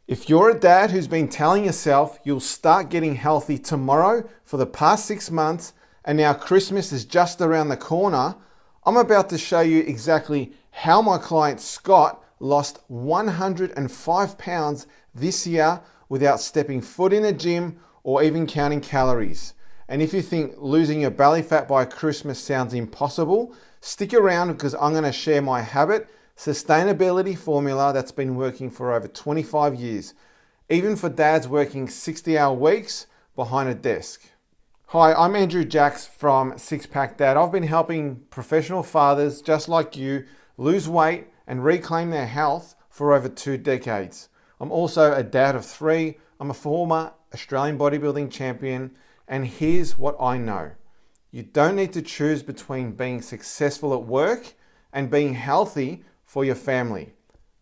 If you're a dad who's been telling yourself you'll start getting healthy tomorrow for the past 6 months and now Christmas is just around the corner, I'm about to show you exactly how my client Scott lost 105 pounds this year without stepping foot in a gym or even counting calories. And if you think losing your belly fat by Christmas sounds impossible, stick around because I'm going to share my habit sustainability formula that's been working for over 25 years, even for dads working 60-hour weeks behind a desk. Hi, I'm Andrew Jacks from Six Pack Dad. I've been helping professional fathers just like you lose weight and reclaim their health for over 2 decades. I'm also a dad of 3. I'm a former Australian Bodybuilding Champion, and here's what I know. You don't need to choose between being successful at work and being healthy for your family.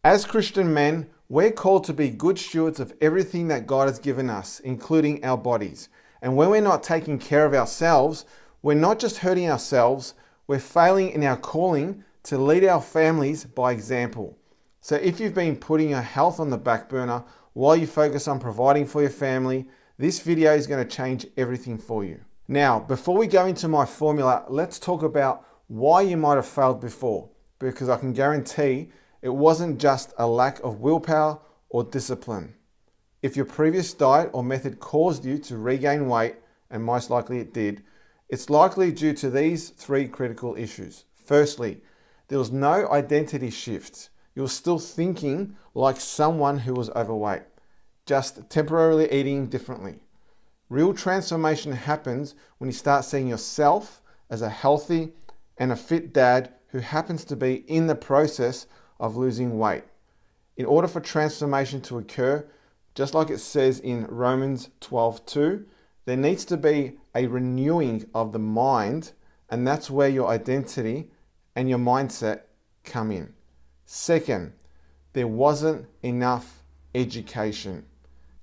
As Christian men, we're called to be good stewards of everything that God has given us, including our bodies. And when we're not taking care of ourselves, we're not just hurting ourselves, we're failing in our calling to lead our families by example. So if you've been putting your health on the back burner while you focus on providing for your family, this video is going to change everything for you. Now, before we go into my formula, let's talk about why you might have failed before, because I can guarantee it wasn't just a lack of willpower or discipline. If your previous diet or method caused you to regain weight, and most likely it did, it's likely due to these 3 critical issues. Firstly, there was no identity shift. You were still thinking like someone who was overweight, just temporarily eating differently. Real transformation happens when you start seeing yourself as a healthy and a fit dad who happens to be in the process of losing weight. In order for transformation to occur, just like it says in Romans 12:2, there needs to be a renewing of the mind, and that's where your identity and your mindset come in. Second, there wasn't enough education.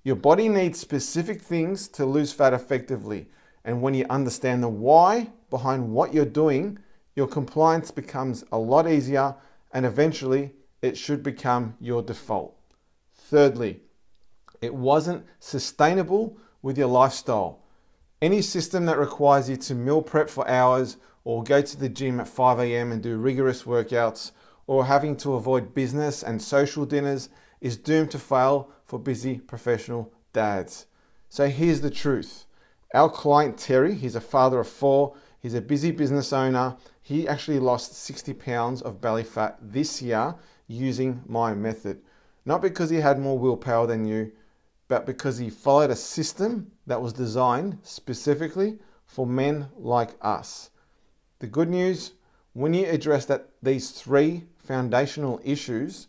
Your body needs specific things to lose fat effectively, and when you understand the why behind what you're doing, your compliance becomes a lot easier, and eventually it should become your default. Thirdly, it wasn't sustainable with your lifestyle. Any system that requires you to meal prep for hours or go to the gym at 5 a.m. and do rigorous workouts or having to avoid business and social dinners is doomed to fail for busy professional dads. So here's the truth. Our client Terry, he's a father of 4, he's a busy business owner. He actually lost 60 pounds of belly fat this year using my method. Not because he had more willpower than you, but because he followed a system that was designed specifically for men like us. The good news, when you address these 3 foundational issues,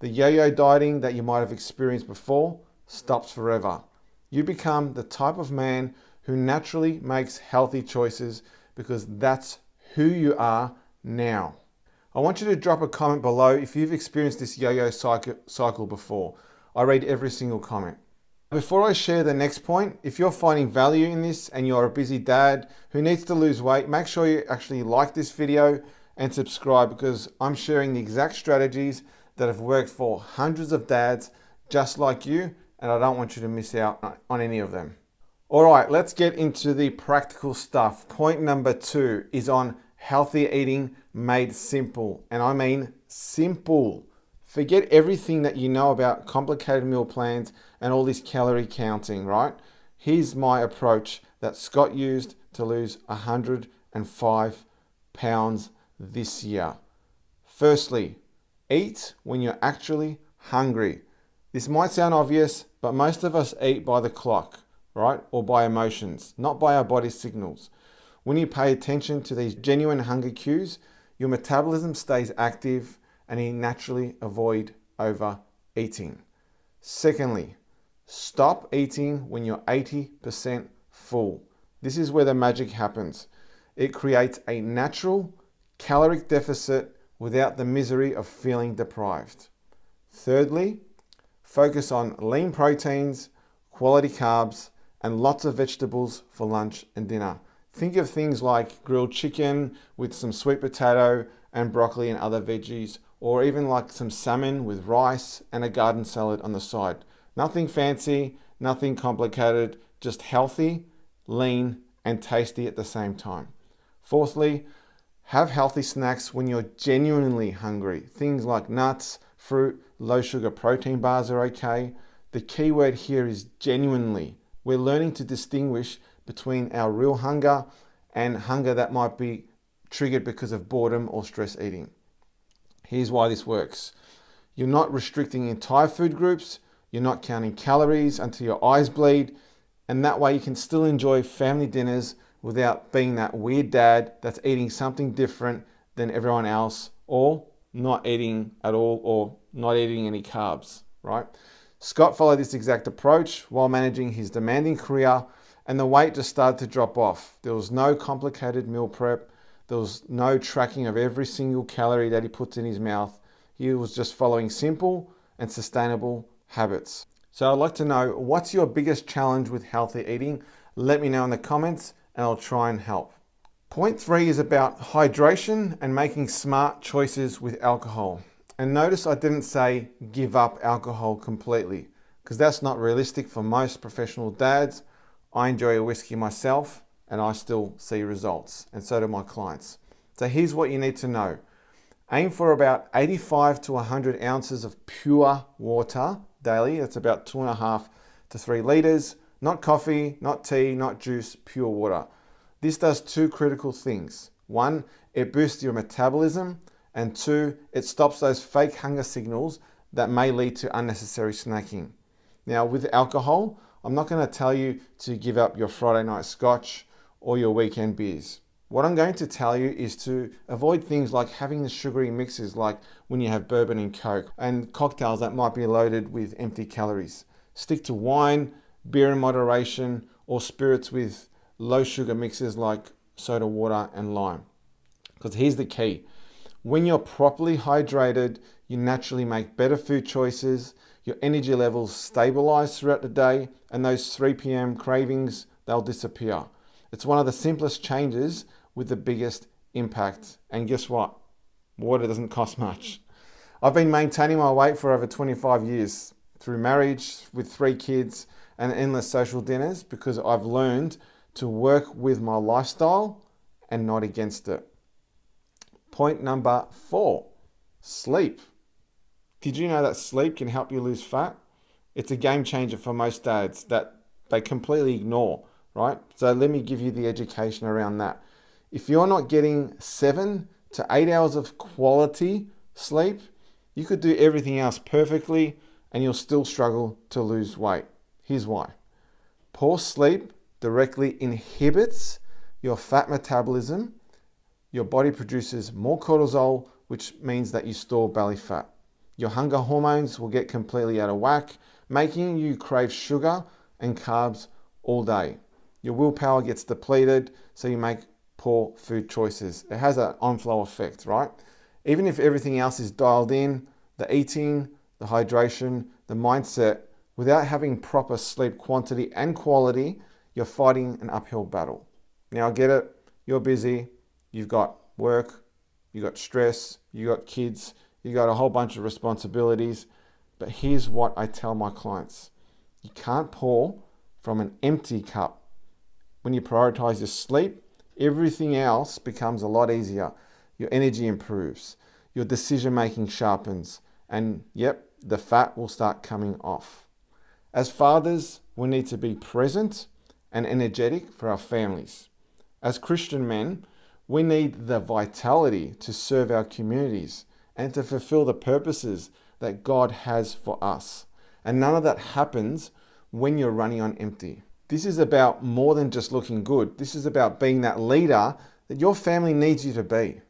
the yo-yo dieting that you might have experienced before stops forever. You become the type of man who naturally makes healthy choices because that's who you are now. I want you to drop a comment below if you've experienced this yo-yo cycle before. I read every single comment. Before I share the next point, if you're finding value in this and you're a busy dad who needs to lose weight, make sure you actually like this video and subscribe because I'm sharing the exact strategies that have worked for hundreds of dads just like you, and I don't want you to miss out on any of them. All right, let's get into the practical stuff. Point number 2 is on healthy eating made simple, and I mean simple. Forget everything that you know about complicated meal plans and all this calorie counting, right? Here's my approach that Scott used to lose 105 pounds this year. Firstly, eat when you're actually hungry. This might sound obvious, but most of us eat by the clock, right? Or by emotions, not by our body signals. When you pay attention to these genuine hunger cues, your metabolism stays active and you naturally avoid overeating. Secondly, stop eating when you're 80% full. This is where the magic happens. It creates a natural caloric deficit without the misery of feeling deprived. Thirdly, focus on lean proteins, quality carbs, and lots of vegetables for lunch and dinner. Think of things like grilled chicken with some sweet potato and broccoli and other veggies, or even like some salmon with rice and a garden salad on the side. Nothing fancy, nothing complicated, just healthy, lean, and tasty at the same time. Fourthly, have healthy snacks when you're genuinely hungry. Things like nuts, fruit, low sugar protein bars are okay. The key word here is genuinely. We're learning to distinguish between our real hunger and hunger that might be triggered because of boredom or stress eating. Here's why this works. You're not restricting entire food groups. You're not counting calories until your eyes bleed. And that way you can still enjoy family dinners without being that weird dad that's eating something different than everyone else, or not eating at all, or not eating any carbs, right? Scott followed this exact approach while managing his demanding career, and the weight just started to drop off. There was no complicated meal prep. There was no tracking of every single calorie that he puts in his mouth. He was just following simple and sustainable habits. So I'd like to know, what's your biggest challenge with healthy eating? Let me know in the comments and I'll try and help. Point 3 is about hydration and making smart choices with alcohol. And notice I didn't say give up alcohol completely, because that's not realistic for most professional dads. I enjoy a whiskey myself and I still see results, and so do my clients. So here's what you need to know. Aim for about 85 to 100 ounces of pure water daily. That's about 2.5 to 3 liters. Not coffee, not tea, not juice, pure water. This does 2 critical things. 1, it boosts your metabolism, and 2, it stops those fake hunger signals that may lead to unnecessary snacking. Now with alcohol, I'm not going to tell you to give up your Friday night scotch or your weekend beers. What I'm going to tell you is to avoid things like having the sugary mixes, like when you have bourbon and Coke, and cocktails that might be loaded with empty calories. Stick to wine, beer in moderation, or spirits with low sugar mixes like soda water and lime. Because here's the key. When you're properly hydrated, you naturally make better food choices, your energy levels stabilize throughout the day, and those 3 p.m. cravings, they'll disappear. It's one of the simplest changes with the biggest impact. And guess what? Water doesn't cost much. I've been maintaining my weight for over 25 years through marriage with 3 kids and endless social dinners, because I've learned to work with my lifestyle and not against it. Point number 4, sleep. Did you know that sleep can help you lose fat? It's a game changer for most dads that they completely ignore, right? So let me give you the education around that. If you're not getting 7 to 8 hours of quality sleep, you could do everything else perfectly and you'll still struggle to lose weight. Here's why. Poor sleep directly inhibits your fat metabolism. Your body produces more cortisol, which means that you store belly fat. Your hunger hormones will get completely out of whack, making you crave sugar and carbs all day. Your willpower gets depleted, so you make poor food choices. It has an on-flow effect, right? Even if everything else is dialed in, the eating, the hydration, the mindset, without having proper sleep quantity and quality, you're fighting an uphill battle. Now I get it, you're busy, you've got work, you've got stress, you've got kids, you've got a whole bunch of responsibilities. But here's what I tell my clients. You can't pour from an empty cup. When you prioritize your sleep, everything else becomes a lot easier. Your energy improves, your decision making sharpens, and yep, the fat will start coming off. As fathers, we need to be present and energetic for our families. As Christian men, we need the vitality to serve our communities and to fulfill the purposes that God has for us. And none of that happens when you're running on empty. This is about more than just looking good. This is about being that leader that your family needs you to be.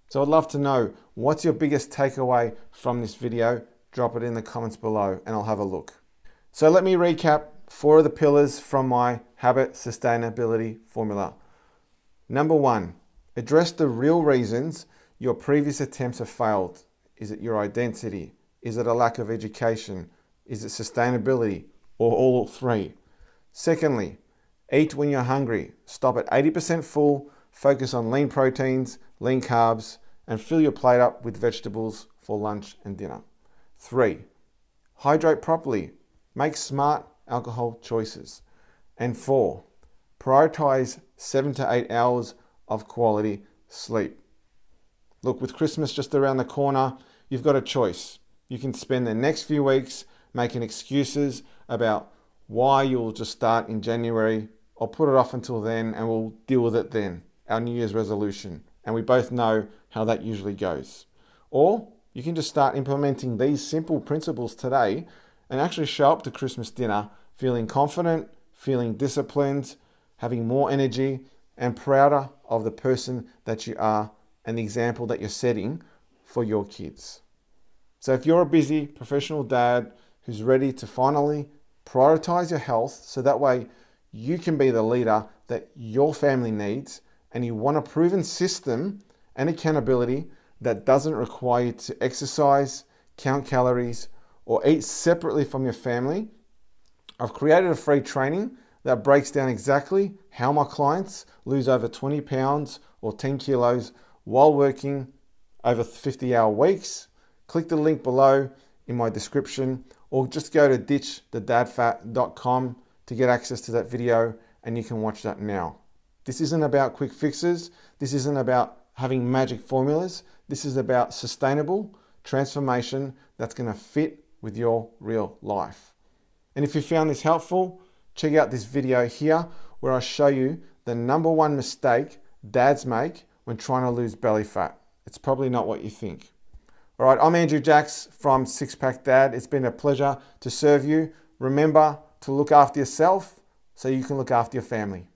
So I'd love to know, what's your biggest takeaway from this video? Drop it in the comments below and I'll have a look. So let me recap 4 of the pillars from my habit sustainability formula. Number 1, address the real reasons your previous attempts have failed. Is it your identity? Is it a lack of education? Is it sustainability? Or all 3? Secondly, eat when you're hungry. Stop at 80% full, focus on lean proteins, lean carbs, and fill your plate up with vegetables for lunch and dinner. 3, hydrate properly. make smart alcohol choices. And 4, prioritize 7 to 8 hours of quality sleep. Look, with Christmas just around the corner, you've got a choice. You can spend the next few weeks making excuses about why you'll just start in January, or put it off until then and we'll deal with it then, our New Year's resolution. And we both know how that usually goes. Or you can just start implementing these simple principles today and actually show up to Christmas dinner feeling confident, feeling disciplined, having more energy, and prouder of the person that you are and the example that you're setting for your kids. So if you're a busy professional dad who's ready to finally prioritize your health so that way you can be the leader that your family needs, and you want a proven system and accountability that doesn't require you to exercise, count calories, or eat separately from your family, I've created a free training that breaks down exactly how my clients lose over 20 pounds or 10 kilos while working over 50-hour weeks. Click the link below in my description, or just go to ditchthedadfat.com to get access to that video, and you can watch that now. This isn't about quick fixes. This isn't about having magic formulas. This is about sustainable transformation that's going to fit with your real life. And if you found this helpful, check out this video here where I show you the number one mistake dads make when trying to lose belly fat. It's probably not what you think. All right, I'm Andrew Jacks from Six Pack Dad. It's been a pleasure to serve you. Remember to look after yourself so you can look after your family.